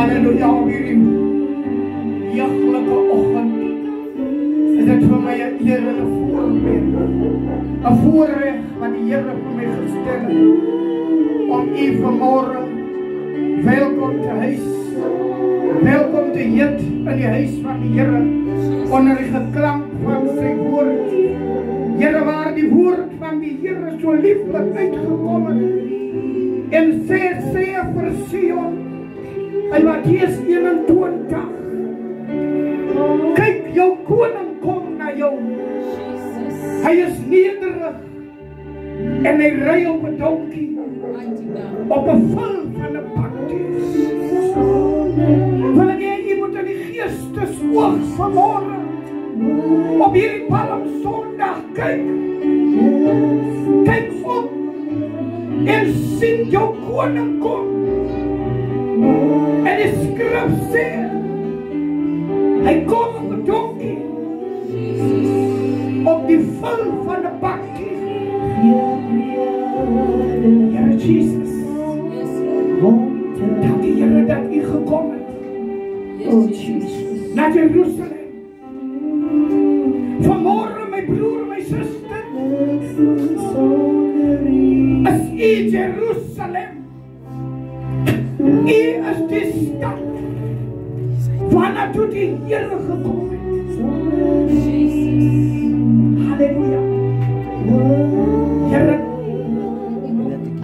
Halleluja, op hierdie jagtelike oggend is dit vir my 'n eer en 'n voorreg. 'n Voorreg wat die Here vir my gestel het om u vanmôre welkom te huis. Welkom te heet in die huis van die Here onder die geklank van sy woord. Here, waar die woord van die Here so lieflik uitgekom het en sê vir Sion in Matteus 21, kyk, jou koning kom na jou. Hy is nederig en hy ry op 'n donkie op 'n vel van 'n pakdiens. Wil ek hê jy moet in die geestesoog vanmôre op hierdie Palmsondag kyk op en sien jou koning kom. En die skrif sê hy kom op 'n donkie op die vel van 'n pakdiens. Here Jesus, dankie Here dat u gekom het. Oh Jesus, naar Jerusalem. Vanmorgen my broer, my suster, is u Jerusalem. U is die stad waarna toe die Here gekom het. Halleluja. Here,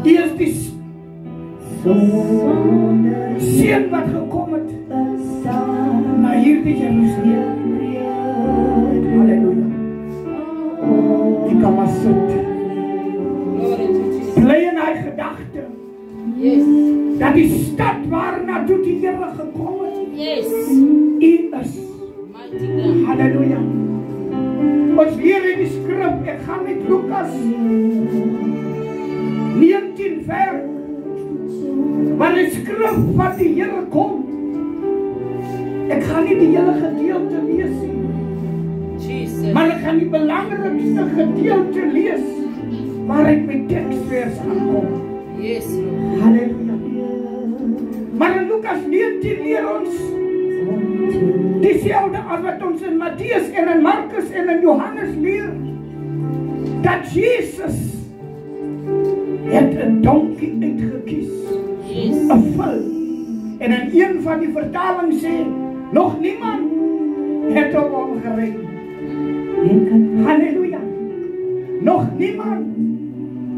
u is die seun wat gekom het na hierdie Jerusalem. Halleluja. Jy kan maar sit. Bly in hy gedagte. Dat die stad waarna toe die Here gekom het. U is. Halleluja. Ons hier in die skrif, ek gaan met Lukas 19 vers, waar die skrif van die Here kom. Ek gaan nie die hele gedeelte lees nie, maar ek gaan die belangrikste gedeelte lees, waar ek met tekstvers aankom. Halleluja. Maar in Lukas 19 leer ons dieselfde as wat ons in Matteus en in Markus en in Johannes leer, dat Jesus het 'n donkie uitgekies, 'n vel. En in een van die vertalings sê, nog niemand het hom gered. Halleluja. Nog niemand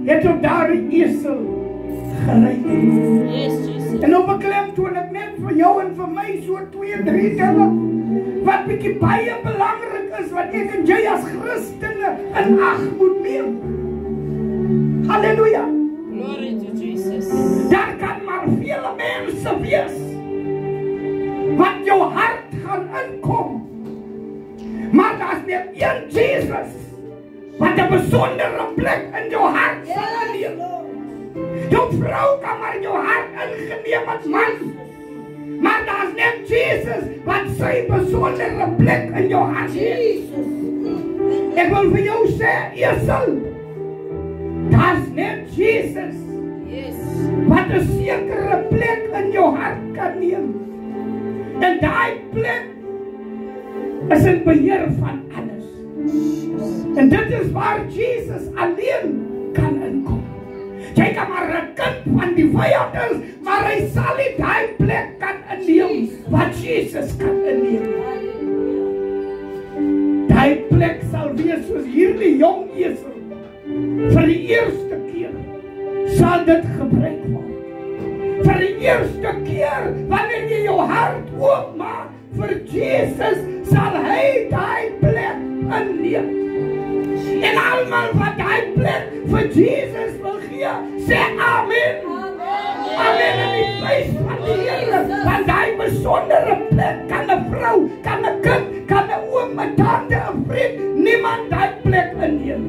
het op daardie esel gered. En nou beklemtoon ek net vir jou en vir my so 2-3 dinge wat bietjie baie belangrik is, wat ek en jy as Christene in ag moet neem. Halleluja. Glory to Jesus. Daar kan maar vele mense wees wat jou hart gaan inkom. Maar daar's net een Jesus wat 'n besondere plek in jou hart sal neem. Jou vrou kan maar jou hart ingeneem het, man. Maar daar's net Jesus wat sy besondere plek in jou hart het. Ek wil vir jou sê, esel, daar's net Jesus wat 'n sekere plek in jou hart kan neem. En daai plek is in beheer van alles. En dit is waar Jesus alleen kan inkom. Jy kan maar 'n kind van die vyand is, maar hy sal nie daai plek kan inneem wat Jesus kan inneem. Daai plek sal wees soos hierdie jong esel. Vir die eerste keer sal dit gebruik word. Vir die eerste keer wanneer jy jou hart oopmaak vir Jesus, sal hy daai plek inneem. En almal wat daai plek vir Jesus wil gee, sê amen. Amen in die huis van die Here. Want daai besondere plek kan 'n vrou, kan 'n kind, kan 'n oom, 'n tante, 'n vriend, niemand daai plek inneem.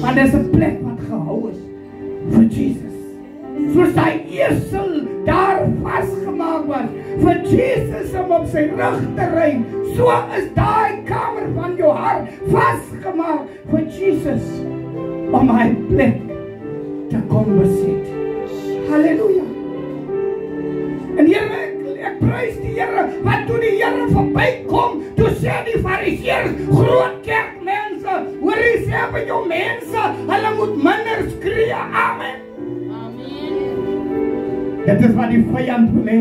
Maar dis 'n plek wat gehou is vir Jesus. Soos hy esel daar vasgemaak was, vir Jesus om op sy rug te ry, so is daai kamer van jou hart vasgemaak vir Jesus om hy plek te kom besit. Halleluja. En hier Dit is wat die vyand wil hê.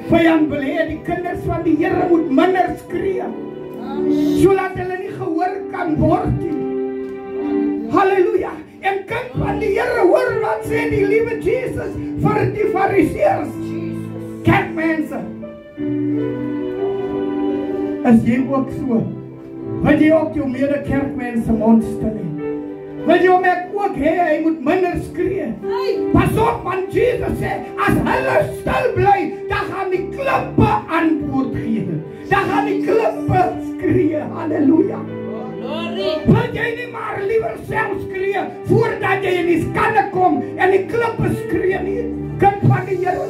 Vyand wil hê die kinders van die Here moet minder skree, sodat hulle nie gehoor kan word nie. Halleluja. En kind van die Here, hoor wat sê die liewe Jesus vir die Fariseërs. Kerkmense, is jy ook so? Wil jy ook jou mede kerkmense mond stil hê? Wil jy ook hê, hy moet minder skree? Pas op, want Jesus sê, as hulle stil bly, dan gaan die klippe antwoord gee. Dan gaan die klippe skree. Halleluja. Wil jy nie maar liewer self skree, voordat jy in die skande kom, en die klippe skree nie, kind van die Here?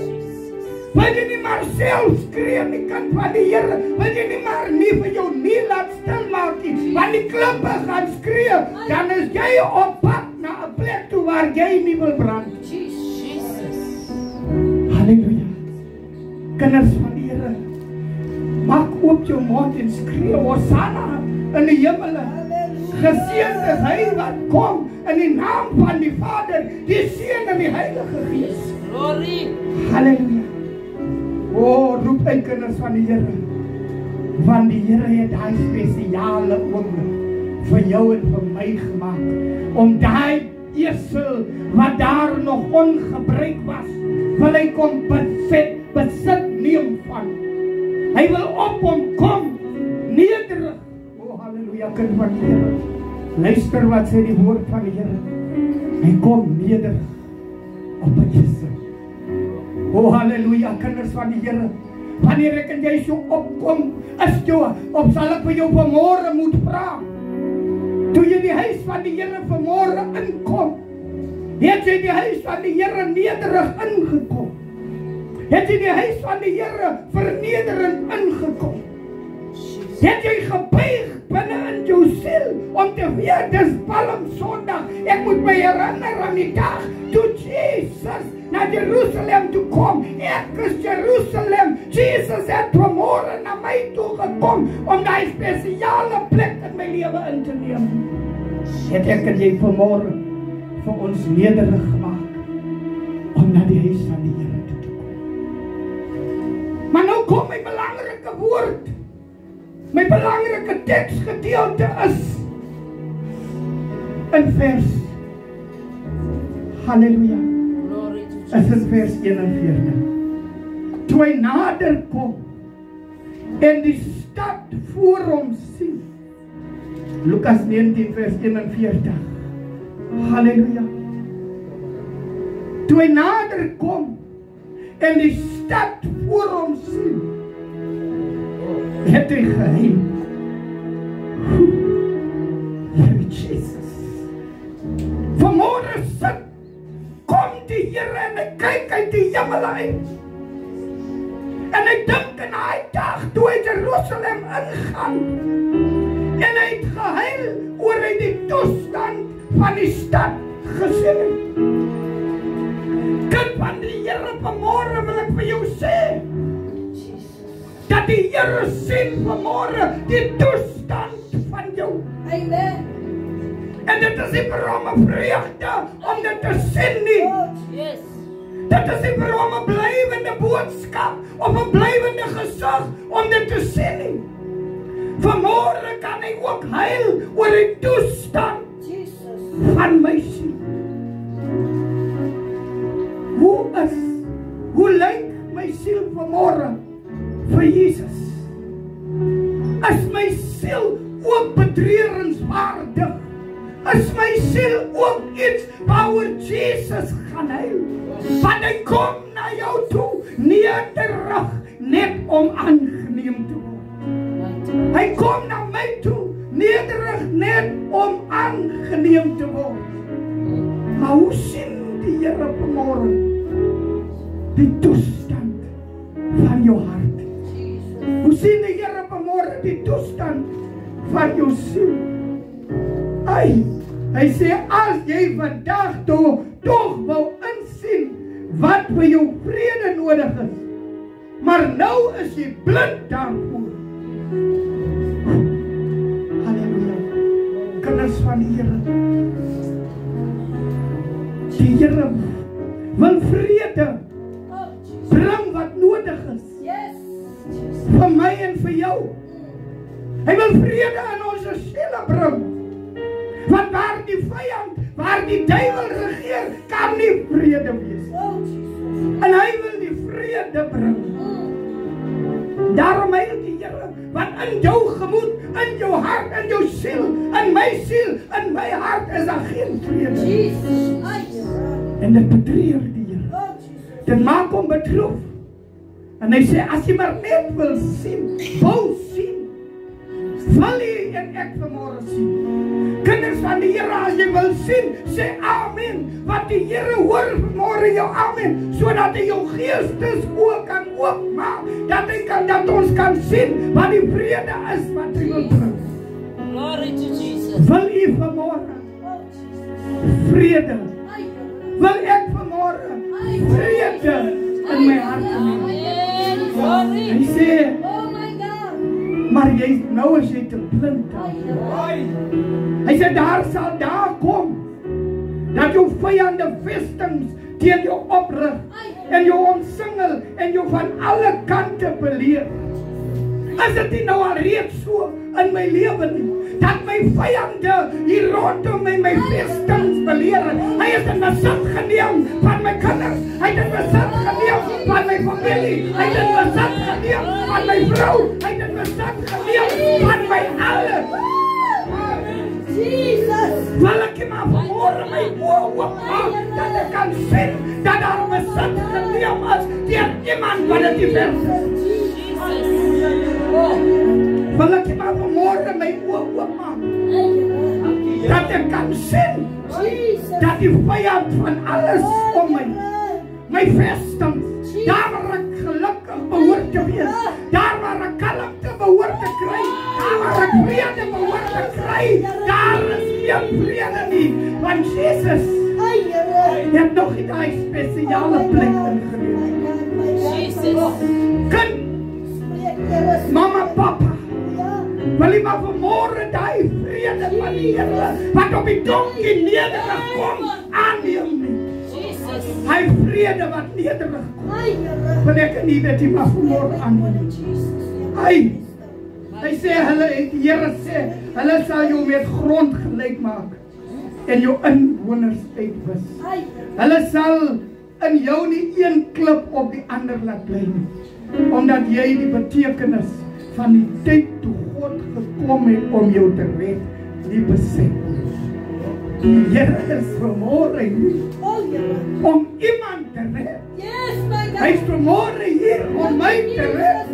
Wil jy nie maar self skree, die kind van die Here? Wil jy nie maar nie vir jou nie laat stil maak nie, want die klippe gaan skree, dan is jy op pad na 'n plek toe waar jy nie wil brand. Halleluja. Kinders van die Here, maak oop jou mond en skree Hosanna in die hemele. Geseënd is hy wat kom in die naam van die Vader, die Seun en die Heilige Gees. Glory. Halleluja. O, roep uit kinders van die Here, want die Here het daai spesiale oomblik vir jou en vir my gemaak, om daai esel wat daar nog ongebruik was, wil hy kom besit neem van. Hy wil op hom kom, nederig. O, halleluja, kind van die Here. Luister wat sê die woord van die Here. Hy kom nederig op 'n esel. O, halleluja, kinders van die Here. Wanneer ek en jy so opkom, is jou, of sal ek vir jou vanmôre moet vra, toe jy die huis van die Here vanmôre inkom, het jy die huis van die Here nederig ingekom? Het jy die huis van die Here vernederend ingekom? Het jy gebuig binne in jou siel om te weet, dis Palm Sondag, ek moet my herinner aan die dag toe Jesus na Jerusalem toe kom. Ek is Jerusalem. Jesus het vanmôre na my toe gekom om daai spesiale plek in my lewe in te neem. Het ek en jy vanmôre vir ons nederig gemaak om na die huis van die Here toe te kom. Maar nou kom my belangrike woord. My belangrike teksgedeelte is in vers, halleluja, is in vers 41. Toe hy nader kom en die stad voor hom sien, Lukas 19 vers 41, halleluja. Toe hy nader kom en die stad voor hom sien, het hy gehuil. Here Jesus. Vanmôre sit, kom die Here en hy kyk uit die hemel uit. En hy dink aan hy dag toe hy Jerusalem ingaan. En hy het gehuil oor hy die toestand van die stad gesien het. Kind van die Here, vanmôre wil ek vir jou sê, dat die Here sien vanmôre die toestand van jou. Amen. En dit is nie vir hom 'n vreugde om dit te sien nie. Yes. Dit is nie vir hom 'n blywende boodskap of 'n blywende gesag om dit te sien nie. Vanmôre kan hy ook huil oor die toestand van my siel. Hoe lyk my siel vanmôre vir Jesus? Is my siel ook betreurenswaardig? Is my siel ook iets waaroor Jesus gaan huil? Want hy kom na jou toe nederig net om aangeneem te word. Hy kom na my toe nederig net om aangeneem te word. Maar hoe sien die Here vanmôre die toestand van jou hart? Hoe sien die Here vanmôre die toestand van jou siel? Hy sê, as jy vandag tog wou insien wat vir jou vrede nodig is, maar nou is jy blind daarvoor. Halleluja. Kinders van die Here. Die Here wil vrede bring wat nodig is. Vir my en vir jou. Hy wil vrede in ons siele bring. Want waar die vyand, waar die duiwel regeer, kan nie vrede wees. En hy wil die vrede bring. Daarom hy die Here, wat in jou gemoed, in jou hart, in jou siel, in my hart is daar geen vrede. En dit betreur die Here. Dit maak hom betroef. En hy sê, as jy maar net wil sien, wou sien, wil jy en ek vanmorgen sien. Kinders van die Here, as jy wil sien, sê amen. Want die Here hoor vanmorgen jou amen, sodat hy jou geestes oog kan oopmaak, dat ons kan sien wat die vrede is wat hy wil bring. Glory to Jesus. Wil jy vanmorgen vrede? Wil ek vanmorgen vrede in my hart neem? Hy sê, maar jy nou is jy te blind. Hy sê, daar sal daar kom, dat jou vyande vestings teen jou oprig, en jou omsingel, en jou van alle kante beleer. Is dit nie nou al reeds so in my lewe nie, dat my vyande hier rondom my vestings beleer? Hy is in besit geneem van my kinders, hy het in besit geneem van my familie, hy het in besit geneem van my vrou, hy het in besit geneem van my alles. Wil ek maar vanmorgen my oor oopmaak, dat ek kan sien, dat daar besit geneem is deur iemand wat het nie werd is. Wil ek maar vanmorgen my oor oopmaak, dat ek kan sien, dat die vyand van alles om my vestings, daar waar ek gelukkig behoort te wees, daar waar ek kalmte behoort te kry, daar waar ek vrede behoort te kry, daar is geen vrede nie, want Jesus het nog nie die spesiale plek ingeneem. Kind, mama, papa, wil jy maar vanmorgen die vrede van die Here, wat op die donkie nederig kom, aanneem nie. Hy vrede wat nederig kom, wil ek nie dat jy maar vanmorgen aanneem. Hy sê, die Here sê, hulle sal jou met grond gelyk maak, en jou inwoners uitwis. Hulle sal in jou nie een klip op die ander laat bly nie, omdat jy die betekenis van die tyd toe God gekom het om jou te red, nie besef. Die Here is vanmorgen hier om iemand te red. Hy is vanmorgen hier om my te red,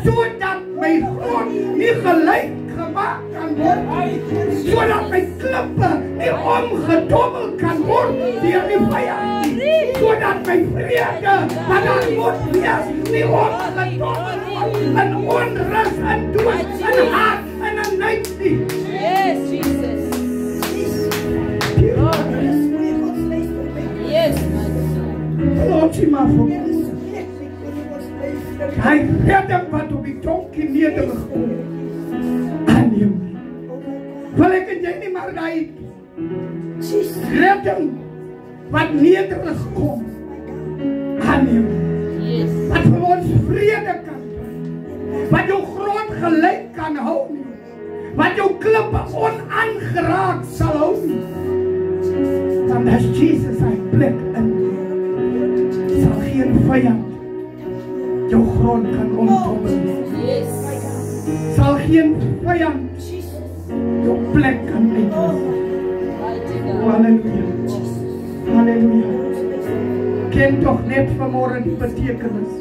sodat my grond nie gelyk gemaak kan word, sodat my klippe nie omgedobbel kan word deur die vyand, sodat my vrede wat daar moet wees nie omgedobbel word in onrus, in dood, in haat en in niks nie. Yes, Jesus. Yes, my God. Laat jy maar voor. Hy redde wat op die donkie nederig kom. Aanneem. Wil ek en jy nie maar die redding wat nederig kom. Aanneem. Wat vir ons vrede kan bring. Wat jou grond gelyk kan hou. Wat jou klippe onaangeraak sal hou. Want as Jesus sy plek in, sal geen vyand jou grond kan omdobbel. Sal geen vyand jou plek kan uitwis. Halleluja. Halleluja. Ken toch net vanmorgen die betekenis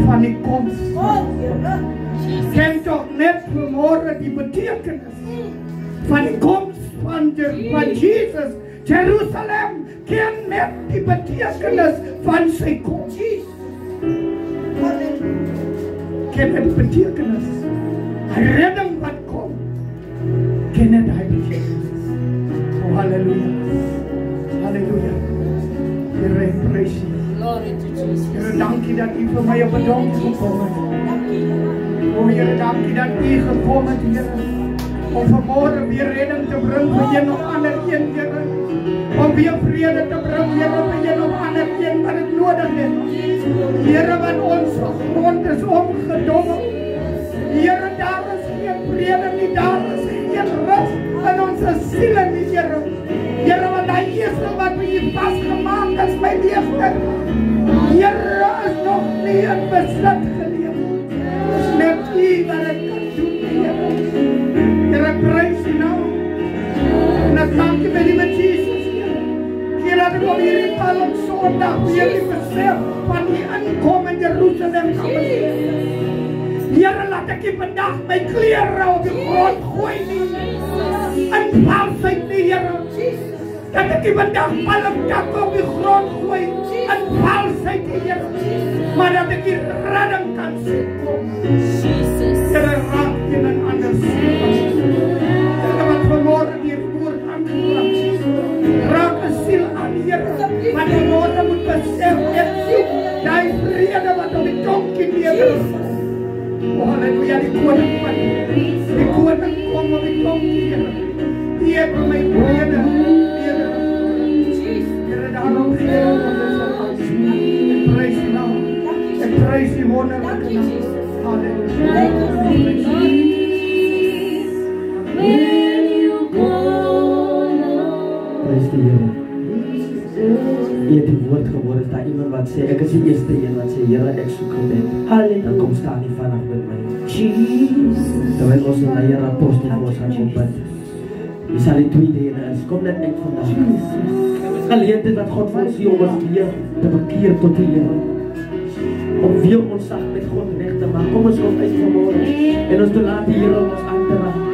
van die komst. Ken toch net vanmorgen die betekenis van die komst van Jesus. Jerusalem ken net die betekenis van sy komst. Ken het die betekenis. Redding wat kom. Ken het die betekenis. Oh, halleluja. Halleluja. Here, ek prys U. Glory to Jesus. Here, dankie dat U vir my op 'n donkie gekom het. O Here, dankie dat U gekom het, Here, om vanmorgen weer redding te bring vir een of ander een, Here. Om weer vrede te bring, Here, vir een of ander hetgeen wat het nodig het. Here, wat ons grond is omgedolven. Here, daar is geen vrede nie, daar is geen rus in onze siele nie, Here. Here, want die eerste wat we hier vastgemaakt is my leeftijd. Here, is nog nie in besit geleef. Is net U wat het kan doen, Here. Here, prijs U nou. En ek dank U, my liewe Jesus, Here. Here, dat ek op hierdie Palm Sondag weer die besef van die inkom in Jerusalem kan besef. Here, laat ek hier vandag my klere op die grond gooi nie. In valsheid nie, Here. Dat ek hier vandag palmtak op die grond gooi. In valsheid nie, Here. Maar dat ek hier redding kan sien. Here, raak jy in ander siel. Here, wat vanmorgen hier woord aangebracht. Raak een siel aan, Here. Wat vanmorgen moet besef. En soek die vrede wat op die donkie neerlig. Oh, halleluja, die koning van die koning kom op die donkie, Here. Die het my vrede, Here. Here, daarom Here, ons is aan ons. Ek prijs die naam. Ek prijs die wonderlijke naam. Halleluja. Prijs die Here. Jy het die woord gehoor, is daar iemand wat sê, ek is die eerste een wat sê, Here, ek soek U net. Dan kom staan nie vanaf met my. Terwijl ons in die Here apostel vir ons gaan bid. Jy sal die tweede ene is, kom net uit vandag. Geleentheid wat God vir ons hier om ons weer te bekeer tot die Here. Om weer ons sag met God weg te maak. Kom ons kom uit vanmorgen. En ons te laat die Here om ons aan te raak.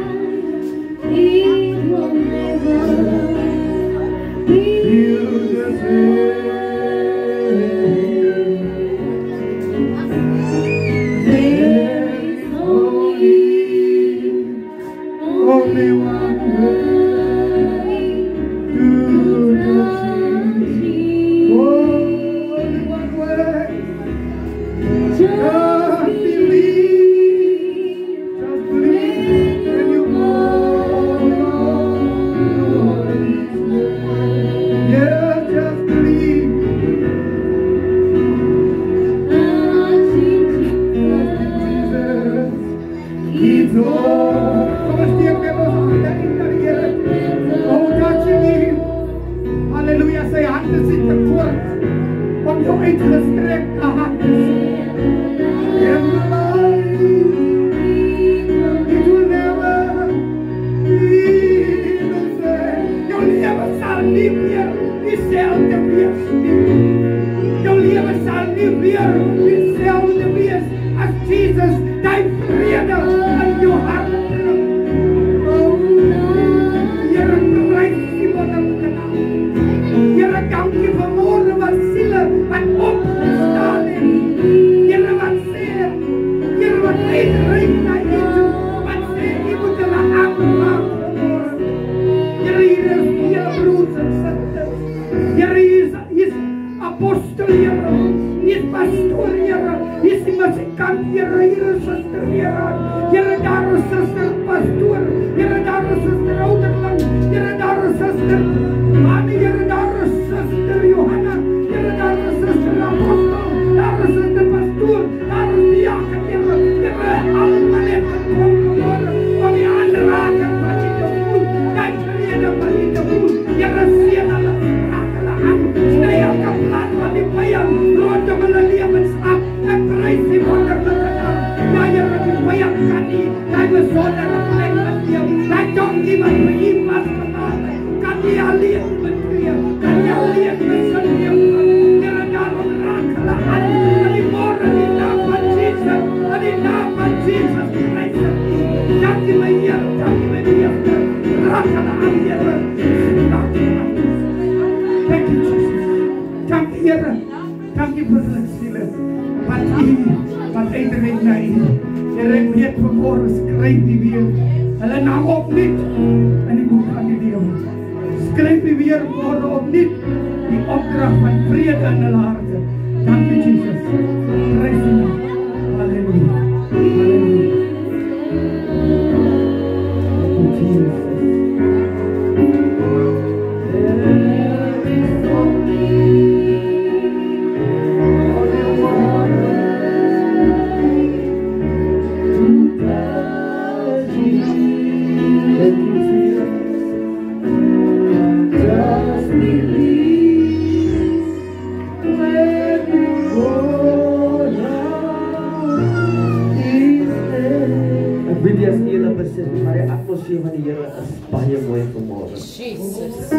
Jesus.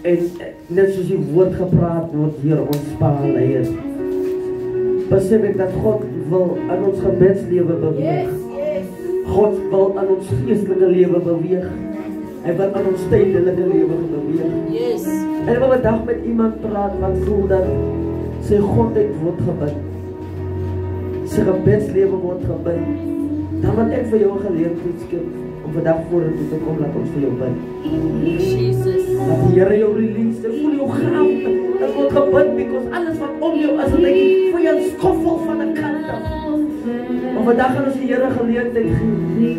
En net soos die woord gepraat word hier ons spaarleier. Besef ek dat God wil aan ons gebedslewe beweeg. God wil aan ons geestelike lewe beweeg. Hy wil aan ons tydelike lewe beweeg. Yes. En ek wil 'n dag met iemand praat wat voel dat sy godheid word gebind. Sy gebedslewe word gebind. Dan wil ek vir jou 'n geleentheid skep om vandag vorentoe te kom, laat ons vir jou bid. Jesus. Dat die Here jou release, ek voel jou graf, dat word gebind, because alles wat om jou is, dat ek vir jou skoffel van 'n kant af. Maar vandag gaan ons die Here geleentheid gee.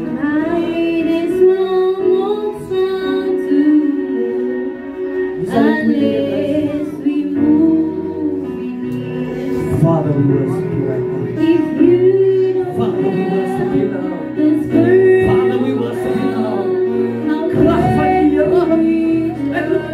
Father, we worship you right now. Father, we worship you now. Father, we worship you now. Kracht van die Here.